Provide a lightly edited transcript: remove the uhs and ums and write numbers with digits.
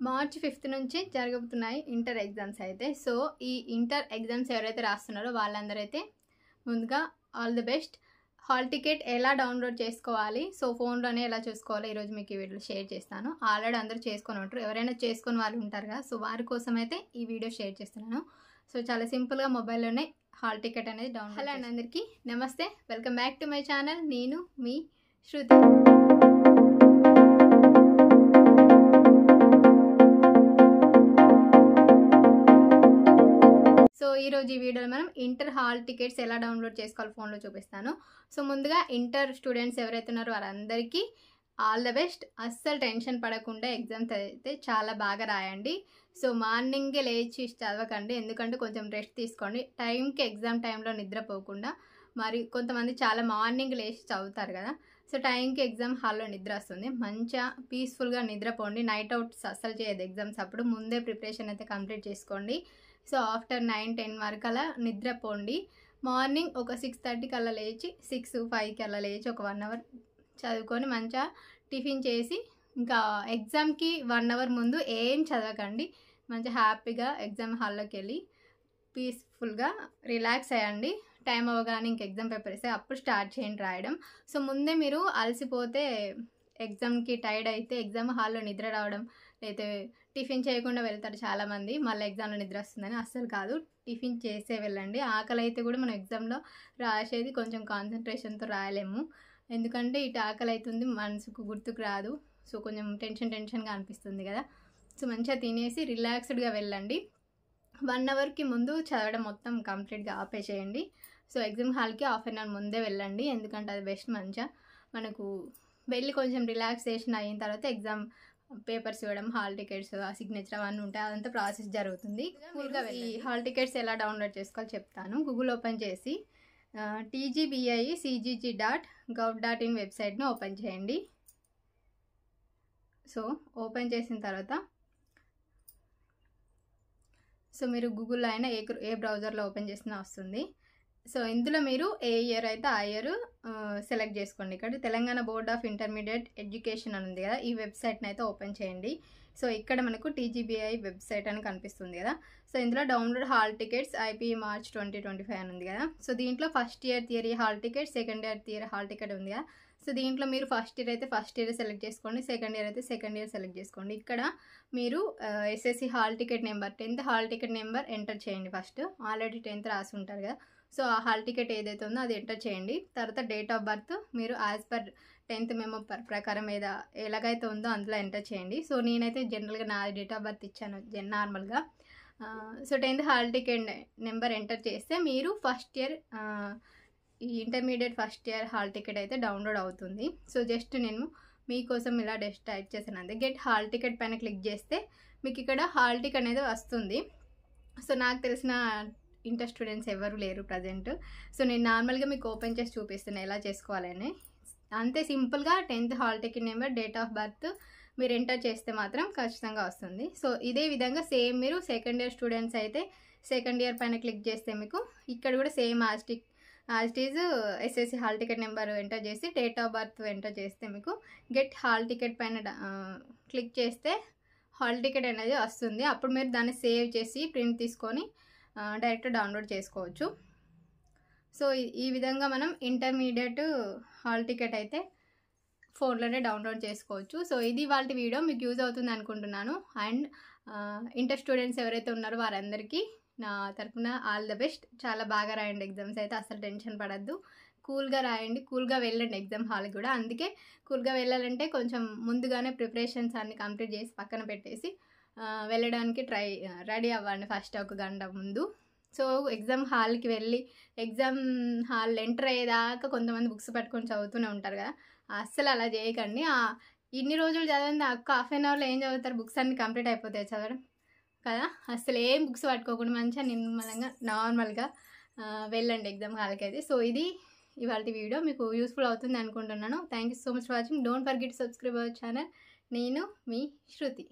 March 5 నుంచి జరగబోతున్నాయి inter exams అయితే. సో ఈ ఇంటర్ ఎగ్జామ్స్ ఎవరైతే రాస్తున్నారో వాళ్ళందరైతే ముందుగా all the best. Hall ticket ఎలా డౌన్లోడ్ చేసుకోవాలి, సో ఫోన్లోనే ఎలా చూసుకోవాలో ఈరోజు మీకు ఈ వీడియో షేర్ చేస్తాను. ఆల్రెడీ అందరూ చేసుకొని ఉంటారు, ఎవరైనా చేసుకొని వాళ్ళు ఉంటారు కదా, సో వారి కోసం అయితే ఈ వీడియో షేర్ చేస్తున్నాను. సో చాలా సింపుల్గా మొబైల్లోనే హాల్ టికెట్ అనేది డౌన్లోడ్. హలో అండి, అందరికీ నమస్తే, welcome back to my channel. నేను మీ శృతి. సో ఈరోజు ఈ వీడియోలో మనం ఇంటర్ హాల్ టికెట్స్ ఎలా డౌన్లోడ్ చేసుకోవాలి ఫోన్లో చూపిస్తాను. సో ముందుగా ఇంటర్ స్టూడెంట్స్ ఎవరైతే ఉన్నారో వారందరికీ ఆల్ ద బెస్ట్. అస్సలు టెన్షన్ పడకుండా ఎగ్జామ్స్ అయితే చాలా బాగా రాయండి. సో మార్నింగే లేచి చదవకండి, ఎందుకంటే కొంచెం రెస్ట్ తీసుకోండి. టైంకి ఎగ్జామ్ టైంలో నిద్రపోకుండా, మరి కొంతమంది చాలా మార్నింగ్ లేచి చదువుతారు కదా, సో టైంకి ఎగ్జామ్ హాల్లో నిద్ర వస్తుంది. మంచిగా పీస్ఫుల్గా నిద్రపోండి. నైట్ అవుట్స్ అస్సలు చేయదు ఎగ్జామ్స్ అప్పుడు. ముందే ప్రిపరేషన్ అయితే కంప్లీట్ చేసుకోండి. సో ఆఫ్టర్ 9-10 వరకు అలా నిద్రపోండి. మార్నింగ్ ఒక 6:30 కల్లా లేచి 6-5 అలా లేచి ఒక 1 అవర్ చదువుకొని మంచిగా టిఫిన్ చేసి, ఇంకా ఎగ్జామ్కి 1 అవర్ ముందు ఏం చదవకండి. మంచిగా హ్యాపీగా ఎగ్జామ్ హాల్లోకి వెళ్ళి పీస్ఫుల్గా రిలాక్స్ అయ్యండి. టైం అవ్వగానే ఇంక ఎగ్జామ్ పేపర్ ఇస్తే అప్పుడు స్టార్ట్ చేయండి రాయడం. సో ముందే మీరు అలసిపోతే, ఎగ్జామ్కి టైర్డ్ అయితే ఎగ్జామ్ హాల్లో నిద్ర రావడం, లేకపోతే టిఫిన్ చేయకుండా వెళ్తారు చాలామంది, మళ్ళీ ఎగ్జామ్లో నిద్ర వస్తుందని. అస్సలు కాదు, టిఫిన్ చేసే వెళ్ళండి. ఆకలి అయితే కూడా మనం ఎగ్జామ్లో రాసేది కొంచెం కాన్సన్ట్రేషన్తో రాయలేము, ఎందుకంటే ఇటు ఆకలి అవుతుంది, మనసుకు గుర్తుకు రాదు. సో కొంచెం టెన్షన్గా అనిపిస్తుంది కదా. సో మంచిగా తినేసి రిలాక్స్డ్గా వెళ్ళండి. 1 అవర్కి ముందు చదవడం మొత్తం కంప్లీట్గా ఆపేసేయండి. సో ఎగ్జామ్ హాల్కి హాఫ్ అన్ అవర్ ముందే వెళ్ళండి, ఎందుకంటే అది బెస్ట్. మంచిగా మనకు వెళ్ళి కొంచెం రిలాక్సేషన్ అయిన తర్వాత ఎగ్జామ్ పేపర్స్ ఇవ్వడం, హాల్ టికెట్స్, ఆ సిగ్నేచర్ అవన్నీ ఉంటాయి, అదంతా ప్రాసెస్ జరుగుతుంది. కూల్గా ఈ హాల్ టికెట్స్ ఎలా డౌన్లోడ్ చేసుకోవాలో చెప్తాను. గూగుల్ ఓపెన్ చేసి tgbi.cgg.gov.in వెబ్సైట్ని ఓపెన్ చేయండి. సో ఓపెన్ చేసిన తర్వాత సో మీరు గూగుల్లో అయినా ఏ బ్రౌజర్లో ఓపెన్ చేసినా వస్తుంది. సో ఇందులో మీరు ఏ ఇయర్ అయితే ఆ ఇయర్ సెలెక్ట్ చేసుకోండి. ఇక్కడ Telangana board of intermediate education అని ఉంది కదా, ఈ వెబ్సైట్ని అయితే ఓపెన్ చేయండి. సో ఇక్కడ మనకు TGBI వెబ్సైట్ అని కనిపిస్తుంది కదా. సో ఇందులో download hall tickets IP March 2025 అని ఉంది కదా. సో దీంట్లో first year theory hall ticket, second year theory hall ticket ఉంది కదా. సో దీంట్లో మీరు ఫస్ట్ ఇయర్ అయితే ఫస్ట్ ఇయర్ సెలెక్ట్ చేసుకోండి, సెకండ్ ఇయర్ అయితే సెకండ్ ఇయర్ సెలెక్ట్ చేసుకోండి. ఇక్కడ మీరు SSC hall ticket number, 10th hall ticket number enter చేయండి. ఫస్ట్ ఆల్రెడీ 10th రాసి ఉంటారు కదా, సో ఆ హాల్ టికెట్ ఏదైతే ఉందో అది ఎంటర్ చేయండి. తర్వాత డేట్ ఆఫ్ బర్త్ మీరు యాజ్ పర్ 10th మెమో ప్రకారం ఎలాగైతే ఉందో అందులో ఎంటర్ చేయండి. సో నేనైతే జనరల్గా నా డేట్ ఆఫ్ బర్త్ ఇచ్చాను నార్మల్గా. So 10th hall ticket number enter చేస్తే మీరు ఫస్ట్ ఇయర్ ఈ intermediate first year hall ticket అయితే డౌన్లోడ్ అవుతుంది. సో జస్ట్ నేను మీకోసం ఇలా టైప్ చేశాను అంతే. గెట్ హాల్ టికెట్ పైన క్లిక్ చేస్తే మీకు ఇక్కడ హాల్ టికెట్ అనేది వస్తుంది. సో నాకు తెలిసిన ఇంటర్ స్టూడెంట్స్ ఎవరు లేరు ప్రజెంట్. సో నేను నార్మల్గా మీకు ఓపెన్ చేసి చూపిస్తున్నాను ఎలా చేసుకోవాలని. అంతే సింపుల్గా 10th hall ticket number, date of birth మీరు ఎంటర్ చేస్తే మాత్రం ఖచ్చితంగా వస్తుంది. సో ఇదే విధంగా సేమ్ మీరు సెకండ్ ఇయర్ స్టూడెంట్స్ అయితే సెకండ్ ఇయర్ పైన క్లిక్ చేస్తే మీకు ఇక్కడ కూడా same as it is SSC hall ticket number enter చేసి డేట్ ఆఫ్ బర్త్ ఎంటర్ చేస్తే మీకు గెట్ హాల్ టికెట్ పైన క్లిక్ చేస్తే హాల్ టికెట్ అనేది వస్తుంది. అప్పుడు మీరు దాన్ని సేవ్ చేసి ప్రింట్ తీసుకొని డైరెక్ట్ డౌన్లోడ్ చేసుకోవచ్చు. సో ఈ విధంగా మనం ఇంటర్మీడియట్ హాల్ టికెట్ అయితే ఫోన్లోనే డౌన్లోడ్ చేసుకోవచ్చు. సో ఇది వాళ్ళ వీడియో, మీకు యూజ్ అవుతుంది అనుకుంటున్నాను. అండ్ ఇంటర్ స్టూడెంట్స్ ఎవరైతే ఉన్నారో వారందరికీ నా తరఫున ఆల్ ద బెస్ట్. చాలా బాగా రాయండి ఎగ్జామ్స్ అయితే, అసలు టెన్షన్ పడద్దు, కూల్గా రాయండి, కూల్గా వెళ్ళండి ఎగ్జామ్ హాల్కి కూడా. అందుకే కూల్గా వెళ్ళాలంటే కొంచెం ముందుగానే ప్రిపరేషన్స్ అన్ని కంప్లీట్ చేసి పక్కన పెట్టేసి వెళ్ళడానికి రెడీ అవ్వండి ఫస్ట్ ఒక గంట ముందు. సో ఎగ్జామ్ హాల్కి వెళ్ళి ఎగ్జామ్ హాల్ ఎంటర్ అయ్యేదాకా కొంతమంది బుక్స్ పట్టుకొని చదువుతూనే ఉంటారు కదా, అస్సలు అలా చేయకండి. ఇన్ని రోజులు చదివింది ఒక్క హాఫ్ అన్ అవర్లో ఏం చదువుతారు, బుక్స్ అన్నీ కంప్లీట్ అయిపోతాయి చదవడం కదా. అసలు ఏం బుక్స్ పట్టుకోకుండా మంచిగా నిమ్మలంగా నార్మల్గా వెళ్ళండి ఎగ్జామ్ హాల్కి అయితే. సో ఇది ఇవాళ వీడియో, మీకు యూస్ఫుల్ అవుతుంది అనుకుంటున్నాను. Thank you so much for watching. Don't forget subscribe our channel. నేను మీ శృతి.